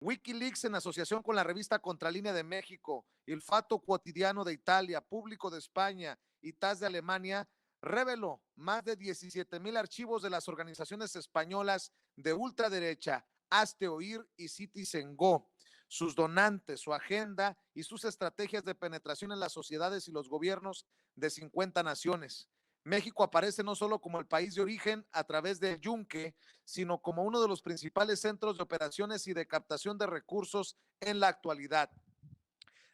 Wikileaks, en asociación con la revista Contralínea de México, El Fatto Quotidiano de Italia, Público de España y TAS de Alemania, reveló más de 17,000 archivos de las organizaciones españolas de ultraderecha, Hazte Oír y Citizen Go, sus donantes, su agenda y sus estrategias de penetración en las sociedades y los gobiernos de 50 naciones. México aparece no solo como el país de origen a través del yunque, sino como uno de los principales centros de operaciones y de captación de recursos en la actualidad.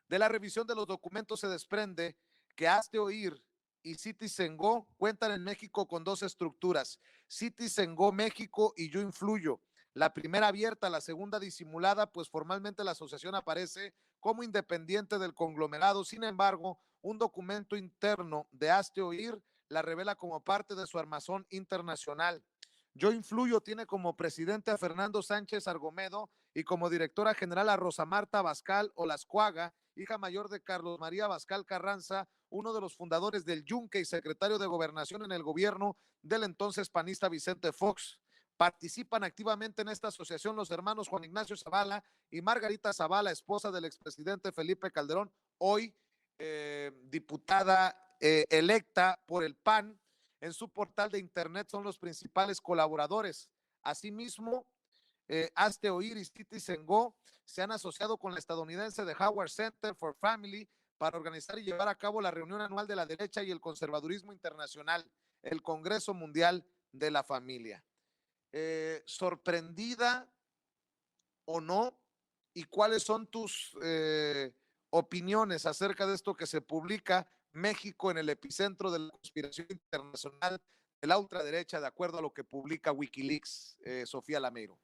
De la revisión de los documentos se desprende que Hazte Oír y Citizen Go cuentan en México con dos estructuras, Citizen Go México y Yo Influyo. La primera abierta, la segunda disimulada, pues formalmente la asociación aparece como independiente del conglomerado. Sin embargo, un documento interno de Hazte Oír la revela como parte de su armazón internacional. Yo Influyo tiene como presidente a Fernando Sánchez Argomedo y como directora general a Rosa Marta Bascal Olascuaga, hija mayor de Carlos María Bascal Carranza, uno de los fundadores del Yunque y secretario de Gobernación en el gobierno del entonces panista Vicente Fox. Participan activamente en esta asociación los hermanos Juan Ignacio Zavala y Margarita Zavala, esposa del expresidente Felipe Calderón, hoy diputada electa por el PAN. En su portal de internet son los principales colaboradores. Asimismo, Hazte Oír y Citizen Go se han asociado con la estadounidense de Howard Center for Family para organizar y llevar a cabo la reunión anual de la derecha y el conservadurismo internacional, el Congreso Mundial de la Familia. ¿Sorprendida o no? ¿Y cuáles son tus opiniones acerca de esto que se publica? México en el epicentro de la conspiración internacional de la ultraderecha, de acuerdo a lo que publica Wikileaks, Sofía Lameiro.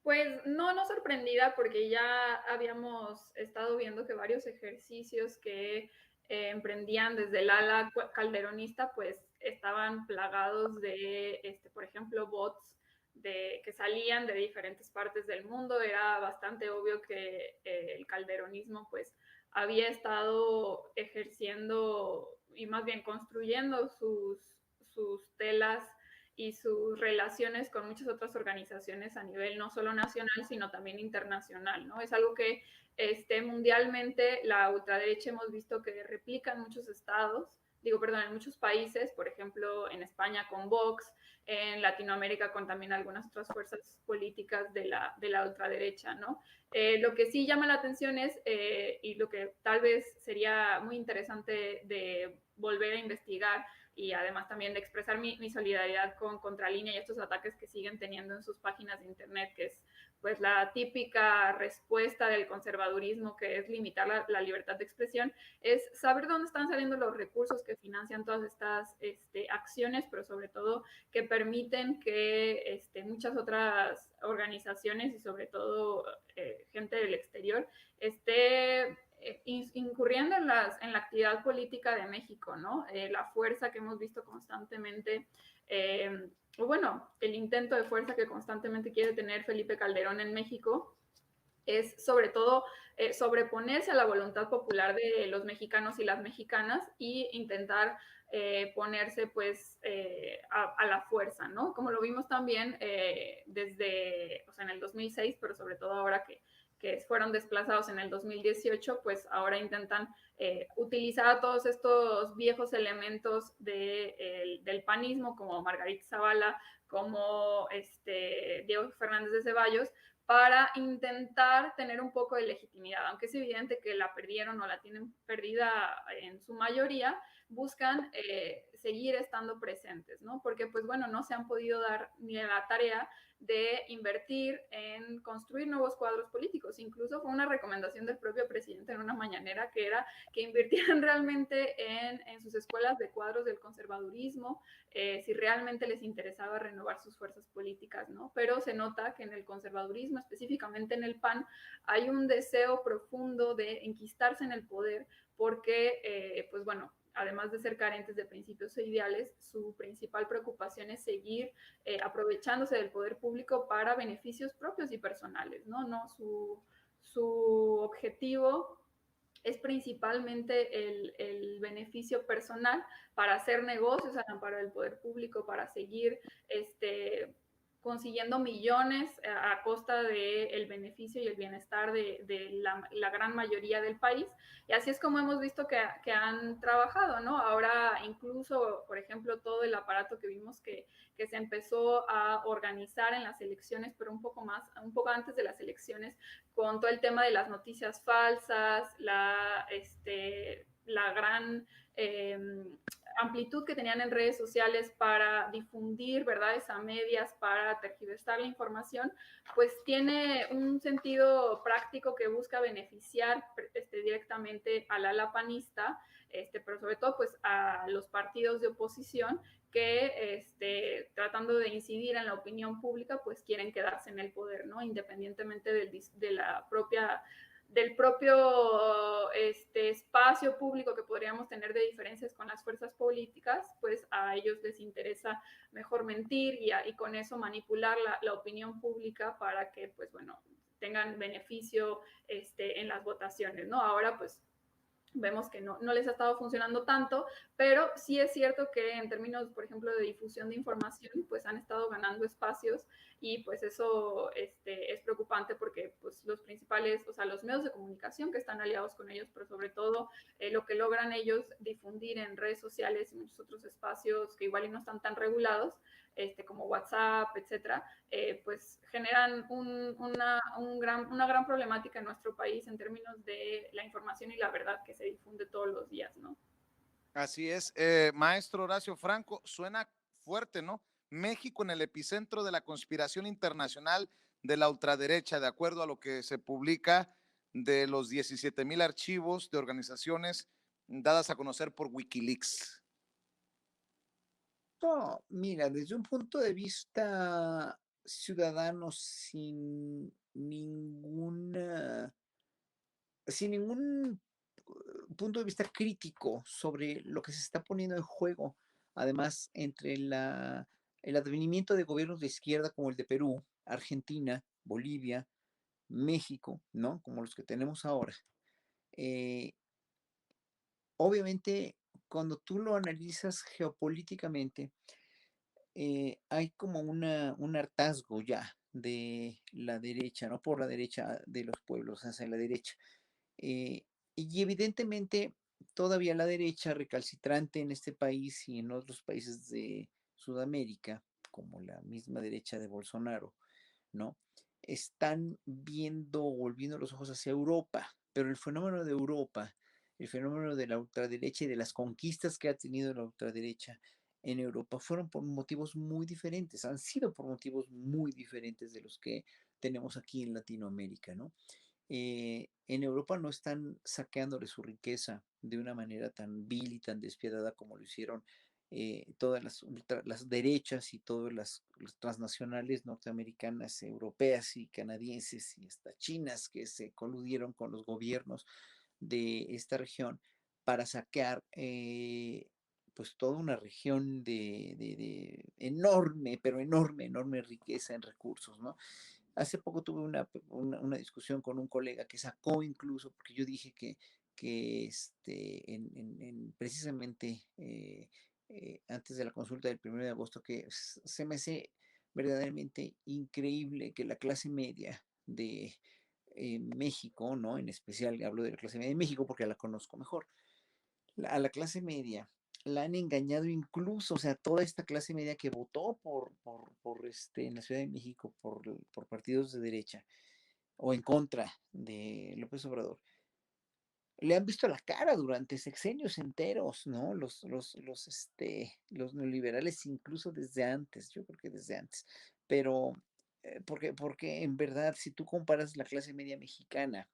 Pues no sorprendida, porque ya habíamos estado viendo que varios ejercicios que emprendían desde el ala calderonista, pues estaban plagados de, por ejemplo, bots que salían de diferentes partes del mundo. Era bastante obvio que el calderonismo pues había estado ejerciendo y más bien construyendo sus telas y sus relaciones con muchas otras organizaciones a nivel no solo nacional, sino también internacional, ¿no? Es algo que mundialmente la ultraderecha hemos visto que replica en muchos en muchos países, por ejemplo, en España con Vox, en Latinoamérica con también algunas otras fuerzas políticas de la ultraderecha, ¿no? Lo que sí llama la atención es, y lo que tal vez sería muy interesante de volver a investigar, y además también de expresar mi solidaridad con Contralínea y estos ataques que siguen teniendo en sus páginas de internet, que es pues la típica respuesta del conservadurismo, que es limitar la libertad de expresión, es saber dónde están saliendo los recursos que financian todas estas acciones, pero sobre todo que permiten que muchas otras organizaciones y sobre todo gente del exterior esté incurriendo en la actividad política de México, ¿no? La fuerza que hemos visto constantemente, o bueno, el intento de fuerza que constantemente quiere tener Felipe Calderón en México, es sobre todo sobreponerse a la voluntad popular de los mexicanos y las mexicanas y intentar ponerse pues a la fuerza, ¿no? Como lo vimos también desde, o sea, en el 2006, pero sobre todo ahora que fueron desplazados en el 2018, pues ahora intentan utilizar a todos estos viejos elementos del panismo, como Margarita Zavala, como Diego Fernández de Ceballos, para intentar tener un poco de legitimidad, aunque es evidente que la perdieron o la tienen perdida en su mayoría, buscan seguir estando presentes, ¿no? Porque, pues bueno, no se han podido dar ni la tarea de invertir en construir nuevos cuadros políticos. Incluso fue una recomendación del propio presidente en una mañanera, que era que invirtieran realmente en sus escuelas de cuadros del conservadurismo, si realmente les interesaba renovar sus fuerzas políticas, ¿no? Pero se nota que en el conservadurismo, específicamente en el PAN, hay un deseo profundo de enquistarse en el poder porque, pues bueno, además de ser carentes de principios e ideales, su principal preocupación es seguir aprovechándose del poder público para beneficios propios y personales, ¿no? Su objetivo es principalmente el beneficio personal para hacer negocios al amparo del poder público, para seguir consiguiendo millones a costa del beneficio y el bienestar de la gran mayoría del país. Y así es como hemos visto que han trabajado, ¿no? Ahora incluso, por ejemplo, todo el aparato que vimos que se empezó a organizar en las elecciones, pero un poco antes de las elecciones, con todo el tema de las noticias falsas, la gran eh, amplitud que tenían en redes sociales para difundir verdades a medias, para tergiversar la información, pues tiene un sentido práctico que busca beneficiar directamente al ala panista, pero sobre todo pues a los partidos de oposición que tratando de incidir en la opinión pública, pues quieren quedarse en el poder, ¿no? Independientemente del propio espacio público que podríamos tener de diferencias con las fuerzas políticas, pues a ellos les interesa mejor mentir y con eso manipular la opinión pública para que, pues bueno, tengan beneficio en las votaciones, ¿no? Ahora, pues vemos que no les ha estado funcionando tanto, pero sí es cierto que en términos, por ejemplo, de difusión de información, pues han estado ganando espacios y pues eso es preocupante porque pues los principales, o sea, los medios de comunicación que están aliados con ellos, pero sobre todo lo que logran ellos difundir en redes sociales y muchos otros espacios que igual y no están tan regulados, como WhatsApp, etcétera, pues generan una gran problemática en nuestro país en términos de la información y la verdad que se difunde todos los días, ¿no? Así es, maestro Horacio Franco, suena fuerte, ¿no? México en el epicentro de la conspiración internacional de la ultraderecha, de acuerdo a lo que se publica de los 17,000 archivos de organizaciones dadas a conocer por Wikileaks. No, mira, desde un punto de vista ciudadano sin ningún punto de vista crítico sobre lo que se está poniendo en juego, además entre el advenimiento de gobiernos de izquierda como el de Perú, Argentina, Bolivia, México, ¿no? Como los que tenemos ahora. eh, Obviamente, cuando tú lo analizas geopolíticamente, hay como un hartazgo ya de la derecha, no por la derecha de los pueblos, hacia la derecha. Eh, y evidentemente todavía la derecha recalcitrante en este país y en otros países de Sudamérica, como la misma derecha de Bolsonaro, ¿no? Están viendo, volviendo los ojos hacia Europa, pero el fenómeno de Europa, el fenómeno de la ultraderecha y de las conquistas que ha tenido la ultraderecha en Europa fueron por motivos muy diferentes, han sido por motivos muy diferentes de los que tenemos aquí en Latinoamérica, ¿no? En Europa no están saqueándole su riqueza de una manera tan vil y tan despiadada como lo hicieron todas las derechas y todas las transnacionales norteamericanas, europeas y canadienses y hasta chinas que se coludieron con los gobiernos de esta región para saquear pues toda una región de enorme, pero enorme, enorme riqueza en recursos, ¿no? Hace poco tuve una discusión con un colega que sacó incluso, porque yo dije que precisamente antes de la consulta del 1 de agosto, que se me hace verdaderamente increíble que la clase media de México, ¿no? En especial hablo de la clase media de México porque la conozco mejor, a la clase media la han engañado incluso, o sea, toda esta clase media que votó en la Ciudad de México por partidos de derecha o en contra de López Obrador, le han visto la cara durante sexenios enteros, ¿no? Los neoliberales incluso desde antes, yo creo que desde antes, pero porque en verdad, si tú comparas la clase media mexicana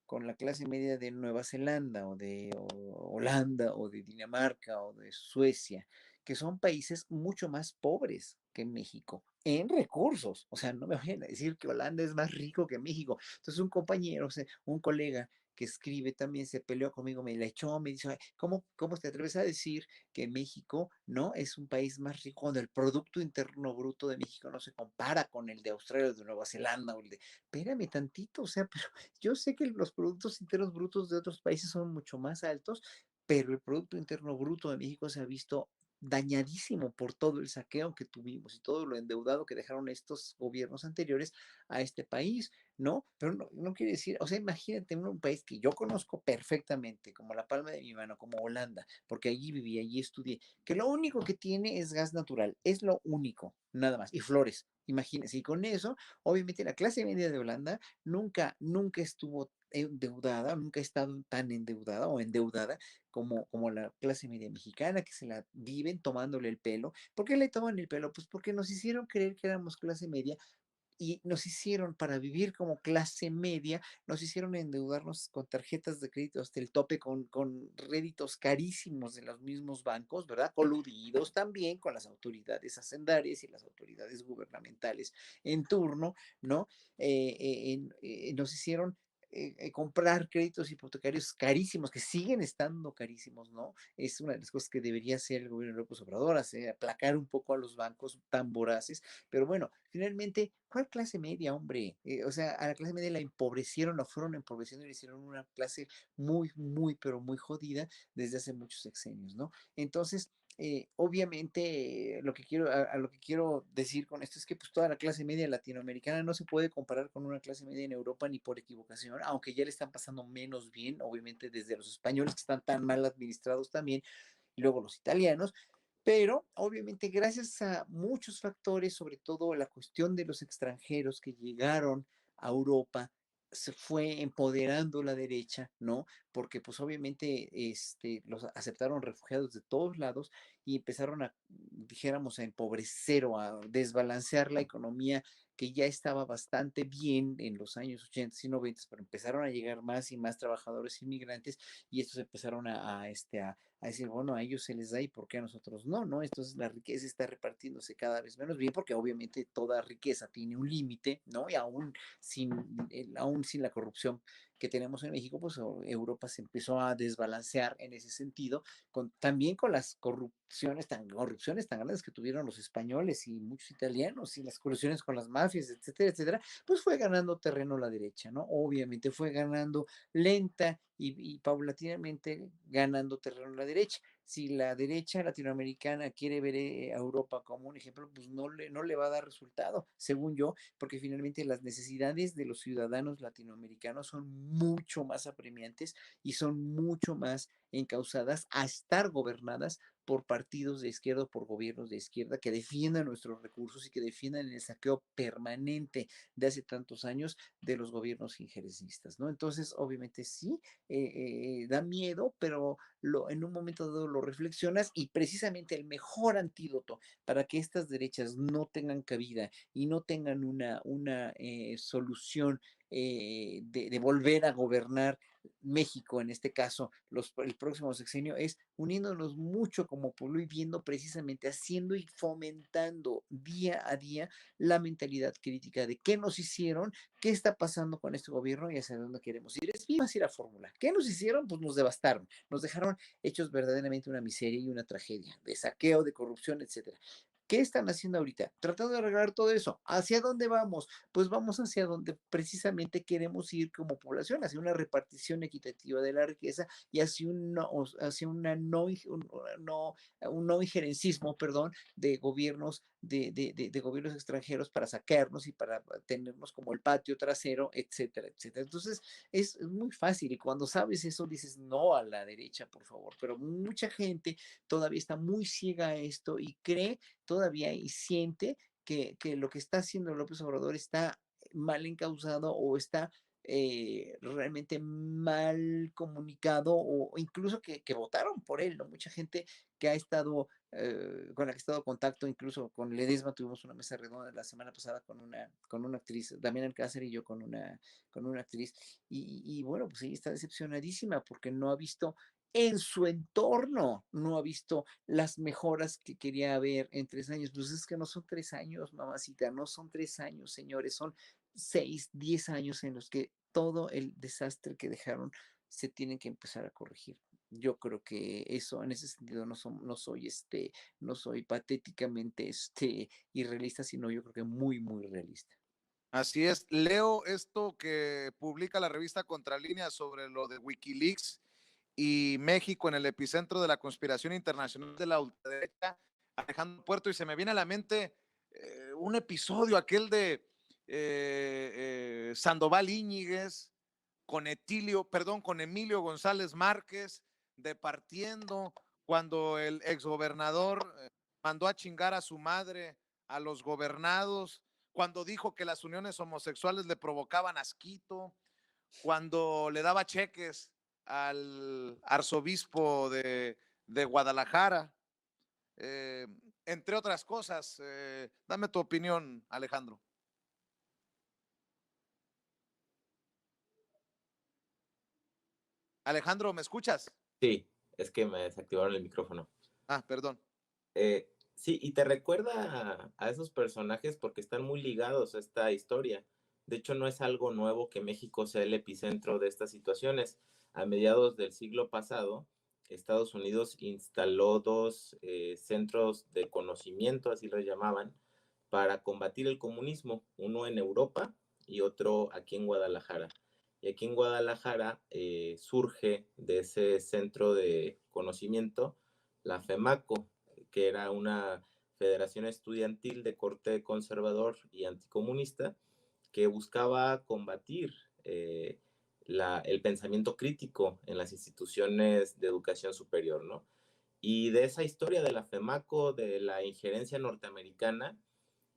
con la clase media de Nueva Zelanda o de Holanda o de Dinamarca o de Suecia, que son países mucho más pobres que México en recursos. O sea, no me vayan a decir que Holanda es más rico que México. Entonces un compañero, o sea, un colega que escribe también se peleó conmigo, me la echó, me dice, ¿cómo te atreves a decir que México no es un país más rico cuando el Producto Interno Bruto de México no se compara con el de Australia o de Nueva Zelanda o el de... Espérame tantito, o sea, pero yo sé que los productos internos brutos de otros países son mucho más altos, pero el Producto Interno Bruto de México se ha visto dañadísimo por todo el saqueo que tuvimos y todo lo endeudado que dejaron estos gobiernos anteriores a este país, ¿no? Pero no quiere decir, o sea, imagínate un país que yo conozco perfectamente, como la palma de mi mano, como Holanda, porque allí viví, allí estudié, que lo único que tiene es gas natural, es lo único, nada más, y flores. Imagínense, y con eso, obviamente la clase media de Holanda nunca estuvo endeudada, nunca ha estado tan endeudada o endeudada como la clase media mexicana, que se la viven tomándole el pelo. ¿Por qué le toman el pelo? Pues porque nos hicieron creer que éramos clase media y nos hicieron, para vivir como clase media, nos hicieron endeudarnos con tarjetas de crédito hasta el tope, con réditos carísimos de los mismos bancos, ¿verdad? Coludidos también con las autoridades hacendarias y las autoridades gubernamentales en turno, ¿no? Nos hicieron comprar créditos hipotecarios carísimos, que siguen estando carísimos, ¿no? Es una de las cosas que debería hacer el gobierno de López Obrador, hacer, aplacar un poco a los bancos tan voraces, pero bueno, finalmente, ¿cuál clase media, hombre? O sea, a la clase media la empobrecieron, la fueron empobreciendo y le hicieron una clase pero muy jodida desde hace muchos sexenios, ¿no? Entonces, obviamente, a lo que quiero decir con esto es que pues toda la clase media latinoamericana no se puede comparar con una clase media en Europa ni por equivocación, aunque ya le están pasando menos bien, obviamente desde los españoles que están tan mal administrados también, y luego los italianos, pero obviamente gracias a muchos factores, sobre todo la cuestión de los extranjeros que llegaron a Europa, se fue empoderando la derecha, ¿no? Porque pues obviamente los aceptaron refugiados de todos lados y empezaron a, dijéramos, a empobrecer o a desbalancear la economía que ya estaba bastante bien en los años 80 y 90, pero empezaron a llegar más y más trabajadores inmigrantes y estos empezaron a decir, bueno, a ellos se les da y por qué a nosotros no, ¿no? Entonces la riqueza está repartiéndose cada vez menos bien porque obviamente toda riqueza tiene un límite, ¿no? Y aún sin la corrupción que tenemos en México, pues Europa se empezó a desbalancear en ese sentido, también con las corrupciones tan grandes que tuvieron los españoles y muchos italianos y las corrupciones con las mafias, etcétera, etcétera, pues fue ganando terreno la derecha, ¿no? Obviamente fue ganando lenta y paulatinamente ganando terreno la derecha. Si la derecha latinoamericana quiere ver a Europa como un ejemplo, pues no le va a dar resultado, según yo, porque finalmente las necesidades de los ciudadanos latinoamericanos son mucho más apremiantes y son mucho más encausadas a estar gobernadas por partidos de izquierda o por gobiernos de izquierda que defiendan nuestros recursos y que defiendan el saqueo permanente de hace tantos años de los gobiernos injerencistas, ¿no? Entonces, obviamente sí, da miedo, pero en un momento dado lo reflexionas y precisamente el mejor antídoto para que estas derechas no tengan cabida y no tengan una solución de volver a gobernar México, en este caso, el próximo sexenio, es uniéndonos mucho como pueblo y viendo precisamente, haciendo y fomentando día a día la mentalidad crítica de qué nos hicieron, qué está pasando con este gobierno y hacia dónde queremos ir. Es bien así la fórmula. ¿Qué nos hicieron? Pues nos devastaron, nos dejaron hechos verdaderamente una miseria y una tragedia, de saqueo, de corrupción, etcétera. ¿Qué están haciendo ahorita? Tratando de arreglar todo eso. ¿Hacia dónde vamos? Pues vamos hacia donde precisamente queremos ir como población, hacia una repartición equitativa de la riqueza y hacia un no injerencismo, perdón, de gobiernos, de gobiernos extranjeros para saquearnos y para tenernos como el patio trasero, etcétera, etcétera. Entonces, es muy fácil y cuando sabes eso dices no a la derecha, por favor, pero mucha gente todavía está muy ciega a esto y cree todavía y siente que lo que está haciendo López Obrador está mal encausado o está realmente mal comunicado o incluso que votaron por él, ¿no? Mucha gente que ha estado, con la que he estado en contacto, incluso con Ledesma tuvimos una mesa redonda la semana pasada con una actriz, Damián Alcácer y yo con una actriz, y bueno, pues ella está decepcionadísima porque no ha visto en su entorno, no ha visto las mejoras que quería ver en 3 años. Pues es que no son 3 años, mamacita, no son 3 años, señores, son 6, 10 años en los que todo el desastre que dejaron se tiene que empezar a corregir. Yo creo que eso, en ese sentido, no soy patéticamente irrealista, sino yo creo que muy, muy realista. Así es. Leo esto que publica la revista Contralínea sobre lo de Wikileaks y México en el epicentro de la conspiración internacional de la ultraderecha, Alejandro Puerto, y se me viene a la mente un episodio, aquel de Sandoval Íñiguez con con Emilio González Márquez, departiendo cuando el exgobernador mandó a chingar a su madre, a los gobernados, cuando dijo que las uniones homosexuales le provocaban asquito, cuando le daba cheques al arzobispo de Guadalajara, eh, entre otras cosas. Dame tu opinión, Alejandro. Alejandro, ¿me escuchas? Sí, es que me desactivaron el micrófono. Ah, perdón. Sí, y te recuerda a esos personajes porque están muy ligados a esta historia. De hecho, no es algo nuevo que México sea el epicentro de estas situaciones. A mediados del siglo pasado, Estados Unidos instaló dos centros de conocimiento, así los llamaban, para combatir el comunismo, uno en Europa y otro aquí en Guadalajara. Y aquí en Guadalajara surge de ese centro de conocimiento la FEMACO, que era una federación estudiantil de corte conservador y anticomunista que buscaba combatir el pensamiento crítico en las instituciones de educación superior, ¿no? Y de esa historia de la FEMACO, de la injerencia norteamericana,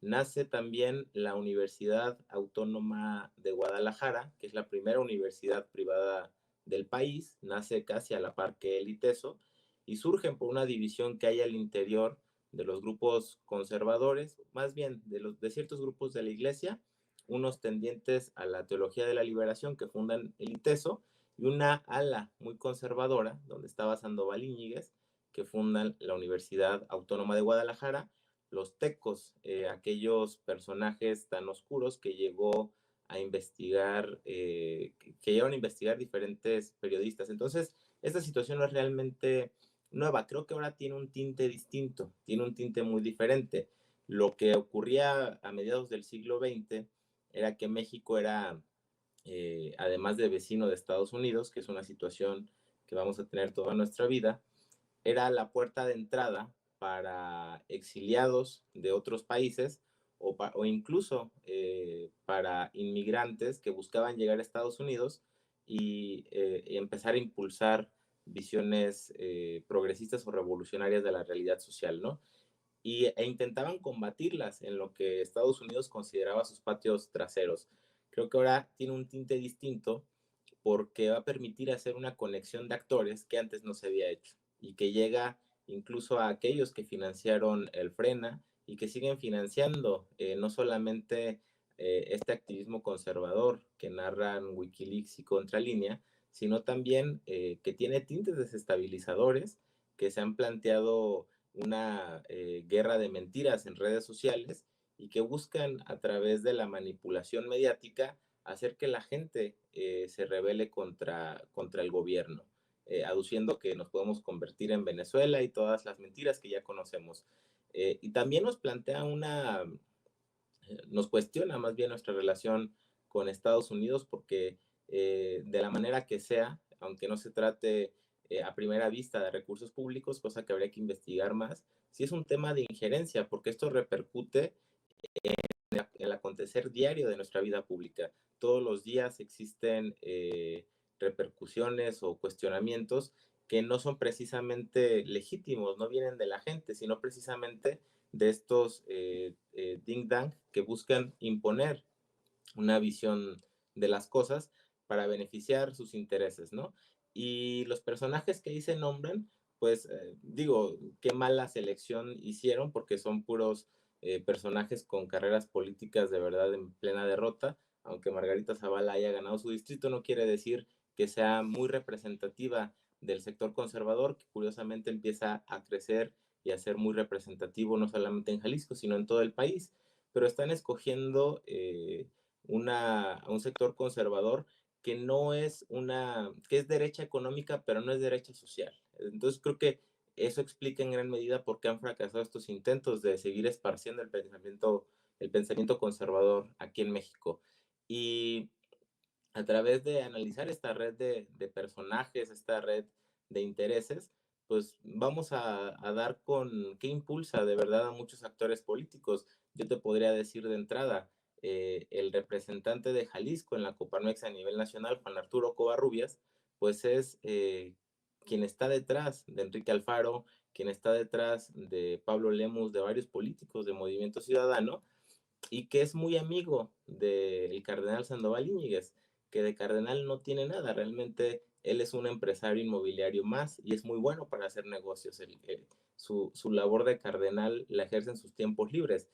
nace también la Universidad Autónoma de Guadalajara, que es la primera universidad privada del país, nace casi a la par que el ITESO, y surgen por una división que hay al interior de los grupos conservadores, más bien de ciertos grupos de la iglesia, unos tendientes a la teología de la liberación que fundan el ITESO, y una ala muy conservadora, donde estaba Sandoval Íñiguez, que fundan la Universidad Autónoma de Guadalajara, los tecos, aquellos personajes tan oscuros que llegó a investigar, que llegaron a investigar diferentes periodistas. Entonces, esta situación no es realmente nueva, creo que ahora tiene un tinte distinto, tiene un tinte muy diferente. Lo que ocurría a mediados del siglo XX era que México era, además de vecino de Estados Unidos, que es una situación que vamos a tener toda nuestra vida, era la puerta de entrada para exiliados de otros países o incluso para inmigrantes que buscaban llegar a Estados Unidos y empezar a impulsar visiones progresistas o revolucionarias de la realidad social, ¿no? E intentaban combatirlas en lo que Estados Unidos consideraba sus patios traseros. Creo que ahora tiene un tinte distinto porque va a permitir hacer una conexión de actores que antes no se había hecho y que llega incluso a aquellos que financiaron el Frena y que siguen financiando no solamente este activismo conservador que narran Wikileaks y Contralínea, sino también que tiene tintes desestabilizadores, que se han planteado una guerra de mentiras en redes sociales y que buscan a través de la manipulación mediática hacer que la gente se rebele contra el gobierno, aduciendo que nos podemos convertir en Venezuela y todas las mentiras que ya conocemos. Y también nos cuestiona más bien nuestra relación con Estados Unidos porque de la manera que sea, aunque no se trate a primera vista de recursos públicos, cosa que habría que investigar más, sí es un tema de injerencia, porque esto repercute en el acontecer diario de nuestra vida pública. Todos los días existen repercusiones o cuestionamientos que no son precisamente legítimos, no vienen de la gente, sino precisamente de estos ding dang que buscan imponer una visión de las cosas para beneficiar sus intereses, ¿no? Y los personajes que ahí se nombran, pues digo, qué mala selección hicieron porque son puros personajes con carreras políticas de verdad en plena derrota. Aunque Margarita Zavala haya ganado su distrito, no quiere decir que sea muy representativa del sector conservador, que curiosamente empieza a crecer y a ser muy representativo no solamente en Jalisco, sino en todo el país. Pero están escogiendo un sector conservador que no es que es derecha económica, pero no es derecha social. Entonces creo que eso explica en gran medida por qué han fracasado estos intentos de seguir esparciendo el pensamiento conservador aquí en México. Y a través de analizar esta red de personajes, esta red de intereses, pues vamos a dar con qué impulsa de verdad a muchos actores políticos. Yo te podría decir de entrada, el representante de Jalisco en la Coparmex a nivel nacional, Juan Arturo Covarrubias, pues es quien está detrás de Enrique Alfaro, quien está detrás de Pablo Lemus, de varios políticos de Movimiento Ciudadano, y que es muy amigo del cardenal Sandoval Íñiguez, que de cardenal no tiene nada, realmente él es un empresario inmobiliario más y es muy bueno para hacer negocios. Su labor de cardenal la ejerce en sus tiempos libres.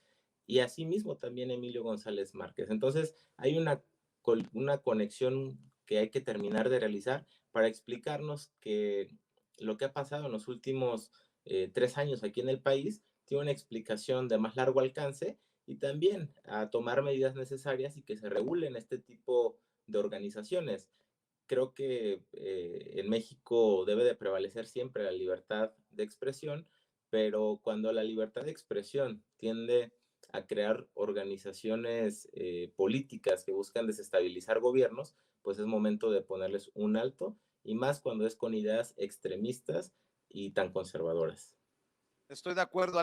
Y asimismo también Emilio González Márquez. Entonces hay una conexión que hay que terminar de realizar para explicarnos que lo que ha pasado en los últimos 3 años aquí en el país tiene una explicación de más largo alcance y también a tomar medidas necesarias y que se regulen este tipo de organizaciones. Creo que en México debe de prevalecer siempre la libertad de expresión, pero cuando la libertad de expresión tiende a crear organizaciones políticas que buscan desestabilizar gobiernos, pues es momento de ponerles un alto, y más cuando es con ideas extremistas y tan conservadoras. Estoy de acuerdo,